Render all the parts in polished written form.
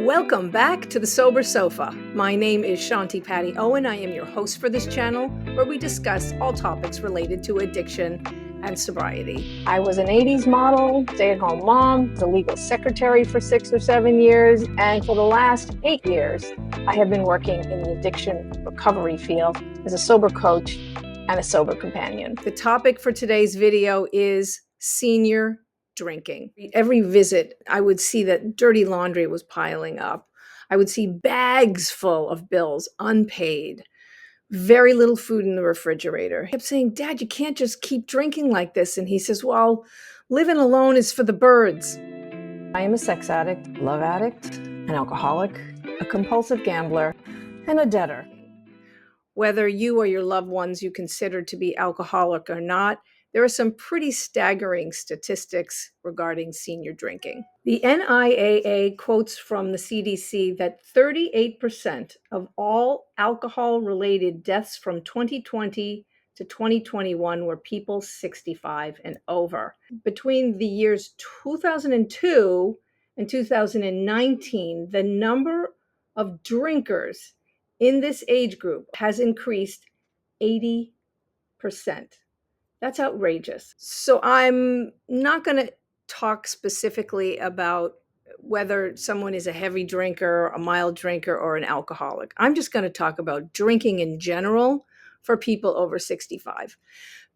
Welcome back to the Sober Sofa. My name is Shanti Patty Owen. I am your host for this channel, where we discuss all topics related to addiction and sobriety. I was an 80s model, stay-at-home mom, the legal secretary for 6 or 7 years, and for the last 8 years, I have been working in the addiction recovery field as a sober coach and a sober companion. The topic for today's video is senior drinking. Every visit, I would see that dirty laundry was piling up. I would see bags full of bills, unpaid, very little food in the refrigerator. I kept saying, "Dad, you can't just keep drinking like this." And he says, "Well, living alone is for the birds." I am a sex addict, love addict, an alcoholic, a compulsive gambler, and a debtor. Whether you or your loved ones you consider to be alcoholic or not, there are some pretty staggering statistics regarding senior drinking. The NIAA quotes from the CDC that 38% of all alcohol-related deaths from 2020 to 2021 were people 65 and over. Between the years 2002 and 2019, the number of drinkers in this age group has increased 80%. That's outrageous. So I'm not going to talk specifically about whether someone is a heavy drinker, a mild drinker, or an alcoholic. I'm just going to talk about drinking in general for people over 65.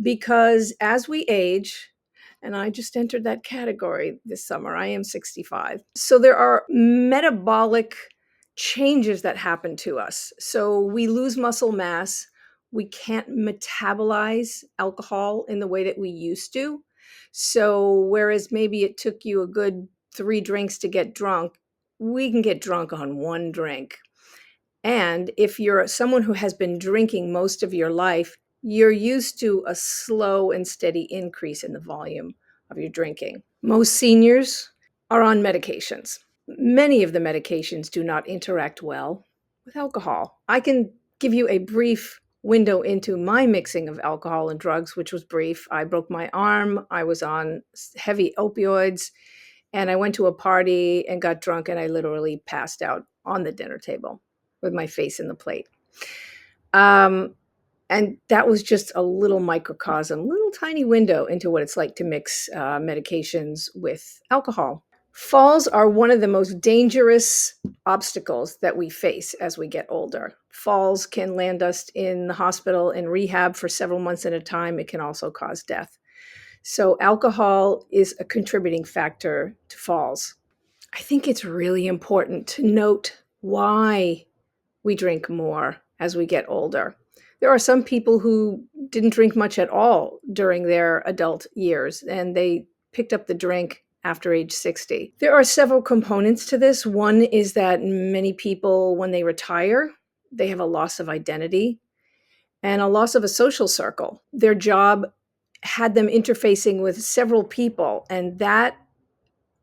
Because as we age, and I just entered that category this summer, I am 65. So there are metabolic changes that happen to us. So we lose muscle mass. We can't metabolize alcohol in the way that we used to. So whereas maybe it took you a good 3 drinks to get drunk, we can get drunk on 1 drink. And if you're someone who has been drinking most of your life, you're used to a slow and steady increase in the volume of your drinking. Most seniors are on medications. Many of the medications do not interact well with alcohol. I can give you a brief window into my mixing of alcohol and drugs, which was brief. I broke my arm. I was on heavy opioids, and I went to a party and got drunk, and I literally passed out on the dinner table with my face in the plate. And that was just a little microcosm, little tiny window into what it's like to mix medications with alcohol. Falls are one of the most dangerous obstacles that we face as we get older. Falls can land us in the hospital in rehab for several months at a time. It can also cause death. So alcohol is a contributing factor to falls. I think it's really important to note why we drink more as we get older. There are some people who didn't drink much at all during their adult years, and they picked up the drink after age 60. There are several components to this. One is that many people, when they retire, they have a loss of identity and a loss of a social circle. Their job had them interfacing with several people, and that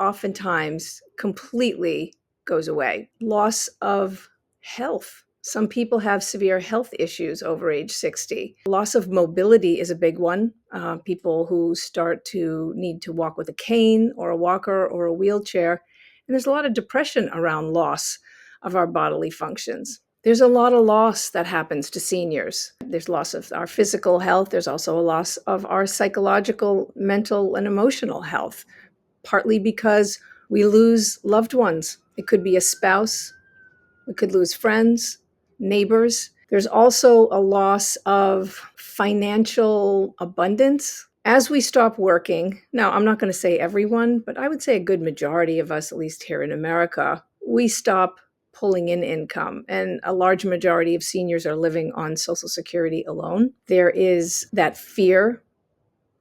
oftentimes completely goes away. Loss of health. Some people have severe health issues over age 60. Loss of mobility is a big one. People who start to need to walk with a cane or a walker or a wheelchair. And there's a lot of depression around loss of our bodily functions. There's a lot of loss that happens to seniors. There's loss of our physical health. There's also a loss of our psychological, mental, and emotional health, partly because we lose loved ones. It could be a spouse. We could lose friends, neighbors. There's also a loss of financial abundance. As we stop working, now I'm not going to say everyone, but I would say a good majority of us, at least here in America, we stop pulling in income, and a large majority of seniors are living on Social Security alone. There is that fear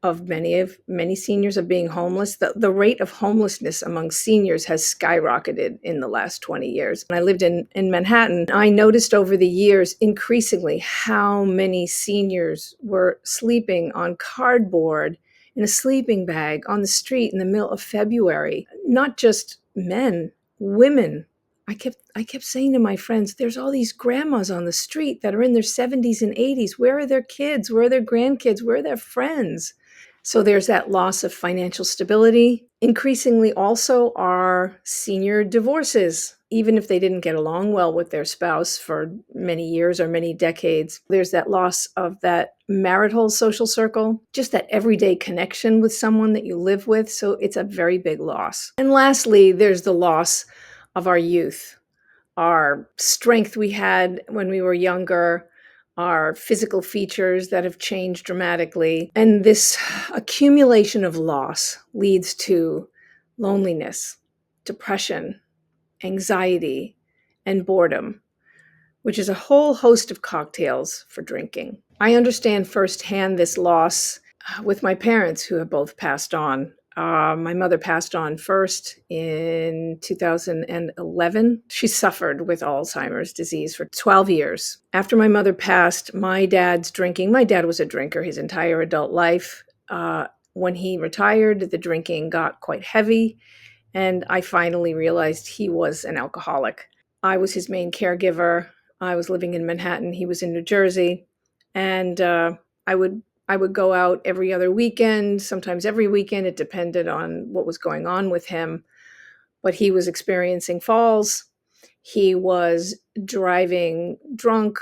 of many seniors of being homeless. The rate of homelessness among seniors has skyrocketed in the last 20 years. When I lived in Manhattan, I noticed over the years increasingly how many seniors were sleeping on cardboard in a sleeping bag on the street in the middle of February. Not just men, women. I kept saying to my friends, there's all these grandmas on the street that are in their 70s and 80s. Where are their kids? Where are their grandkids? Where are their friends? So there's that loss of financial stability. Increasingly also are senior divorces. even if they didn't get along well with their spouse for many years or many decades, there's that loss of that marital social circle, just that everyday connection with someone that you live with. So it's a very big loss. And lastly, there's the loss of our youth, our strength we had when we were younger, our physical features that have changed dramatically. And this accumulation of loss leads to loneliness, depression, anxiety, and boredom, which is a whole host of cocktails for drinking. I understand firsthand this loss with my parents, who have both passed on. My mother passed on first in 2011. She suffered with Alzheimer's disease for 12 years. After my mother passed, my dad was a drinker his entire adult life. When he retired, the drinking got quite heavy, and I finally realized he was an alcoholic. I was his main caregiver. I was living in Manhattan. He was in New Jersey. And I would go out every other weekend, sometimes every weekend. It depended on what was going on with him. But he was experiencing falls. He was driving drunk.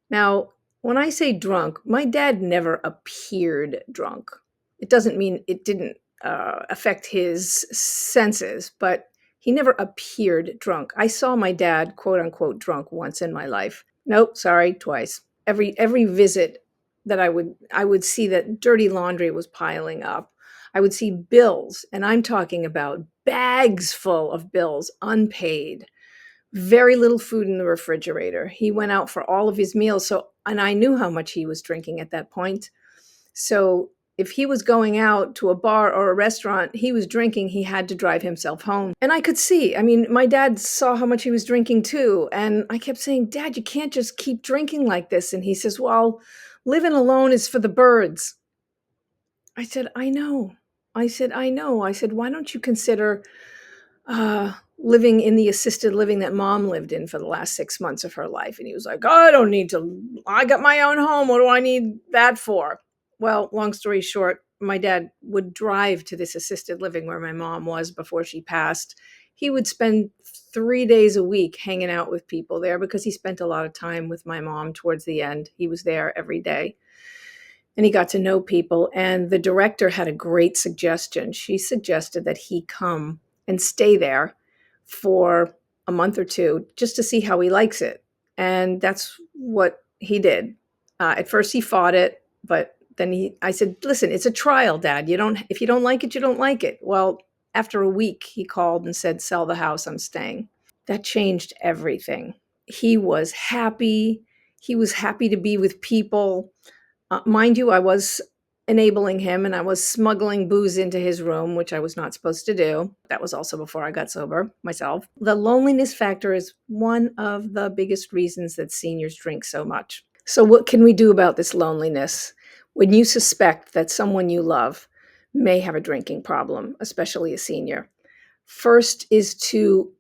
Now, when I say drunk, my dad never appeared drunk. It doesn't mean it didn't affect his senses, but he never appeared drunk. I saw my dad, quote unquote, drunk once in my life. Nope, sorry, twice. Every visit that I would see that dirty laundry was piling up. I would see bills, and I'm talking about bags full of bills, unpaid. Very little food in the refrigerator. He went out for all of his meals, and I knew how much he was drinking at that point. So if he was going out to a bar or a restaurant, he was drinking, he had to drive himself home. And I could see, my dad saw how much he was drinking too. And I kept saying, Dad, you can't just keep drinking like this. And he says, well, living alone is for the birds. I said, I know. I said, why don't you consider living in the assisted living that Mom lived in for the last 6 months of her life? And he was like, I don't need to. I got my own home. What do I need that for? Well, long story short, my dad would drive to this assisted living where my mom was before she passed. He would spend 3 days a week hanging out with people there because he spent a lot of time with my mom towards the end. He was there every day. And he got to know people. And the director had a great suggestion. She suggested that he come and stay there for a month or two just to see how he likes it. And that's what he did. At first he fought it, but then I said, listen, it's a trial, Dad. If you don't like it, you don't like it. Well, after a week, he called and said, sell the house, I'm staying. That changed everything. He was happy. He was happy to be with people. Mind you, I was enabling him, and I was smuggling booze into his room, which I was not supposed to do. That was also before I got sober myself. The loneliness factor is one of the biggest reasons that seniors drink so much. So what can we do about this loneliness? When you suspect that someone you love may have a drinking problem, especially a senior, first is to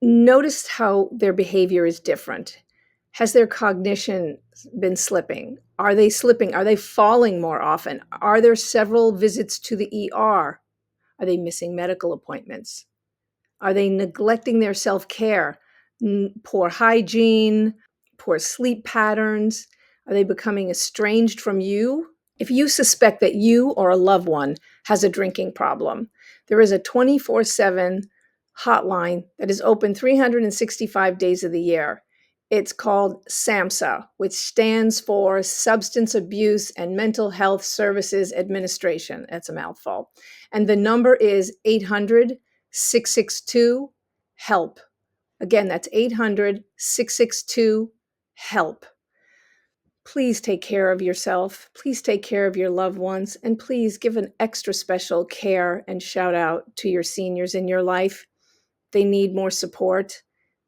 notice how their behavior is different. Has their cognition been slipping? Are they slipping? Are they falling more often? Are there several visits to the ER? Are they missing medical appointments? Are they neglecting their self-care? Poor hygiene, poor sleep patterns? Are they becoming estranged from you? If you suspect that you or a loved one has a drinking problem, there is a 24/7 hotline that is open 365 days of the year. It's called SAMHSA, which stands for Substance Abuse and Mental Health Services Administration. That's a mouthful. And the number is 800-662-HELP. Again, that's 800-662-HELP. Please take care of yourself. Please take care of your loved ones. And please give an extra special care and shout out to your seniors in your life. They need more support.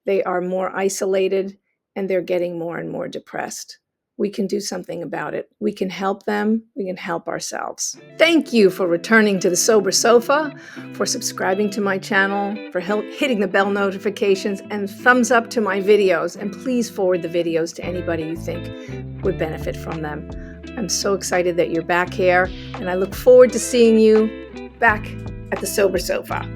They are more isolated, and they're getting more and more depressed. We can do something about it. We can help them. We can help ourselves. Thank you for returning to the Sober Sofa, for subscribing to my channel, for hitting the bell notifications, and thumbs up to my videos. And please forward the videos to anybody you think would benefit from them. I'm so excited that you're back here, and I look forward to seeing you back at the Sober Sofa.